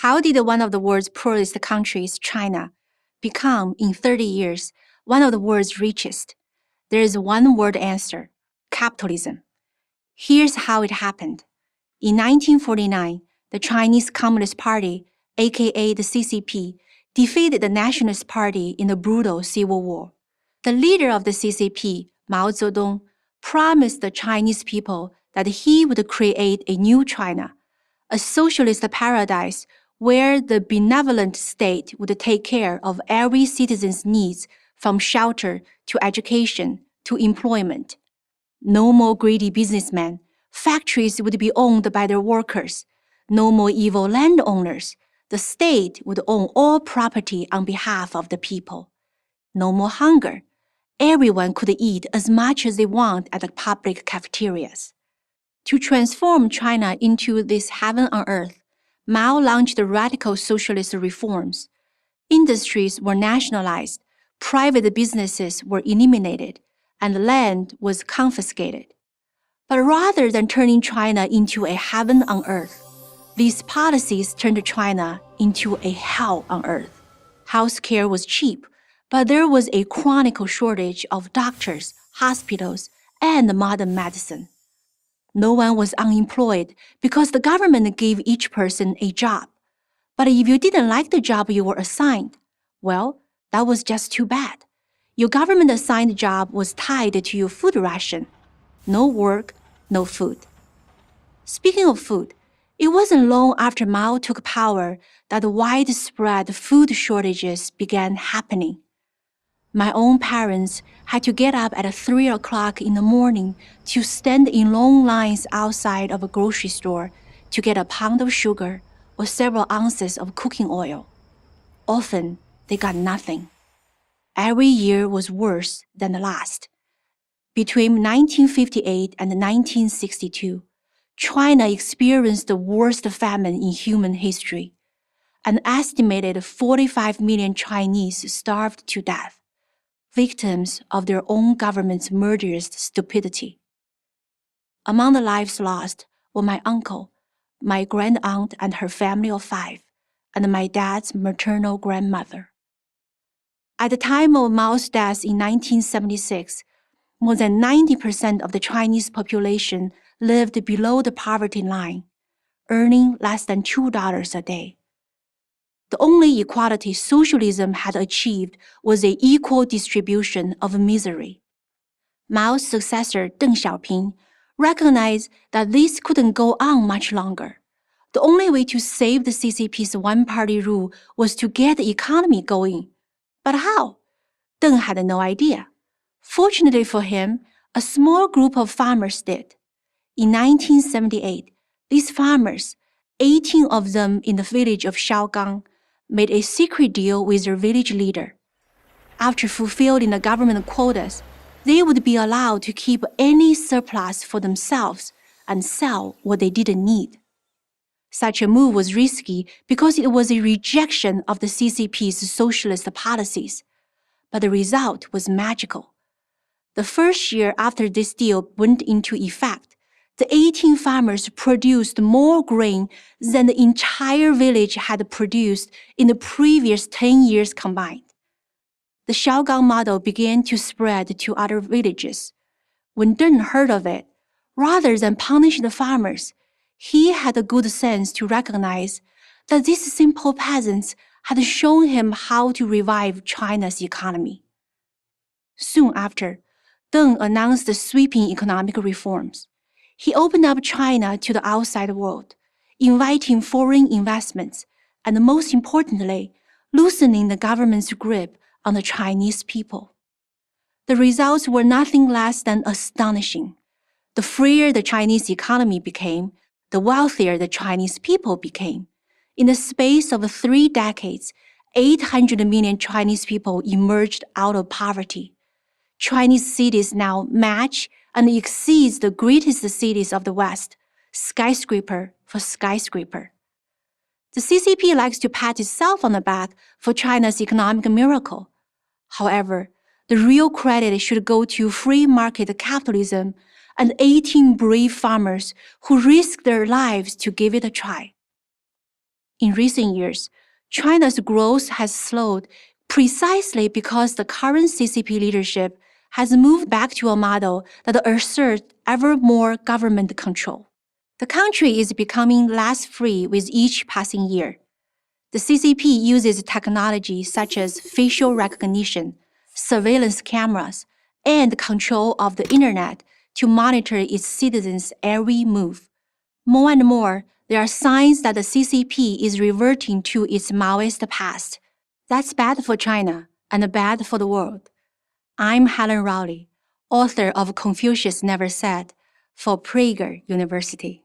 How did one of the world's poorest countries, China, become, in 30 years, one of the world's richest? There is one word answer: capitalism. Here's how it happened. In 1949, the Chinese Communist Party, aka the CCP, defeated the Nationalist Party in the brutal civil war. The leader of the CCP, Mao Zedong, promised the Chinese people that he would create a new China, a socialist paradise where the benevolent state would take care of every citizen's needs, from shelter to education to employment. No more greedy businessmen. Factories would be owned by their workers. No more evil landowners. The state would own all property on behalf of the people. No more hunger. Everyone could eat as much as they want at the public cafeterias. To transform China into this heaven on earth, Mao launched radical socialist reforms. Industries were nationalized, private businesses were eliminated, and land was confiscated. But rather than turning China into a heaven on earth, these policies turned China into a hell on earth. Healthcare was cheap, but there was a chronic shortage of doctors, hospitals, and modern medicine. No one was unemployed because the government gave each person a job. But if you didn't like the job you were assigned, well, that was just too bad. Your government-assigned job was tied to your food ration. No work, no food. Speaking of food, it wasn't long after Mao took power that widespread food shortages began happening. My own parents had to get up at 3 o'clock in the morning to stand in long lines outside of a grocery store to get a pound of sugar or several ounces of cooking oil. Often, they got nothing. Every year was worse than the last. Between 1958 and 1962, China experienced the worst famine in human history. An estimated 45 million Chinese starved to death, victims of their own government's murderous stupidity. Among the lives lost were my uncle, my grandaunt and her family of 5, and my dad's maternal grandmother. At the time of Mao's death in 1976, more than 90% of the Chinese population lived below the poverty line, earning less than $2 a day. The only equality socialism had achieved was an equal distribution of misery. Mao's successor, Deng Xiaoping, recognized that this couldn't go on much longer. The only way to save the CCP's one-party rule was to get the economy going. But how? Deng had no idea. Fortunately for him, a small group of farmers did. In 1978, these farmers, 18 of them in the village of Shaogang, made a secret deal with their village leader. After fulfilling the government quotas, they would be allowed to keep any surplus for themselves and sell what they didn't need. Such a move was risky because it was a rejection of the CCP's socialist policies, but the result was magical. The first year after this deal went into effect, the 18 farmers produced more grain than the entire village had produced in the previous 10 years combined. The Shaogang model began to spread to other villages. When Deng heard of it, rather than punish the farmers, he had the good sense to recognize that these simple peasants had shown him how to revive China's economy. Soon after, Deng announced sweeping economic reforms. He opened up China to the outside world, inviting foreign investments, and most importantly, loosening the government's grip on the Chinese people. The results were nothing less than astonishing. The freer the Chinese economy became, the wealthier the Chinese people became. In the space of 3 decades, 800 million Chinese people emerged out of poverty. Chinese cities now match and exceeds the greatest cities of the West, skyscraper for skyscraper. The CCP likes to pat itself on the back for China's economic miracle. However, the real credit should go to free market capitalism and 18 brave farmers who risked their lives to give it a try. In recent years, China's growth has slowed precisely because the current CCP leadership has moved back to a model that asserts ever more government control. The country is becoming less free with each passing year. The CCP uses technology such as facial recognition, surveillance cameras, and control of the internet to monitor its citizens' every move. More and more, there are signs that the CCP is reverting to its Maoist past. That's bad for China and bad for the world. I'm Helen Rowley, author of Confucius Never Said, for Prager University.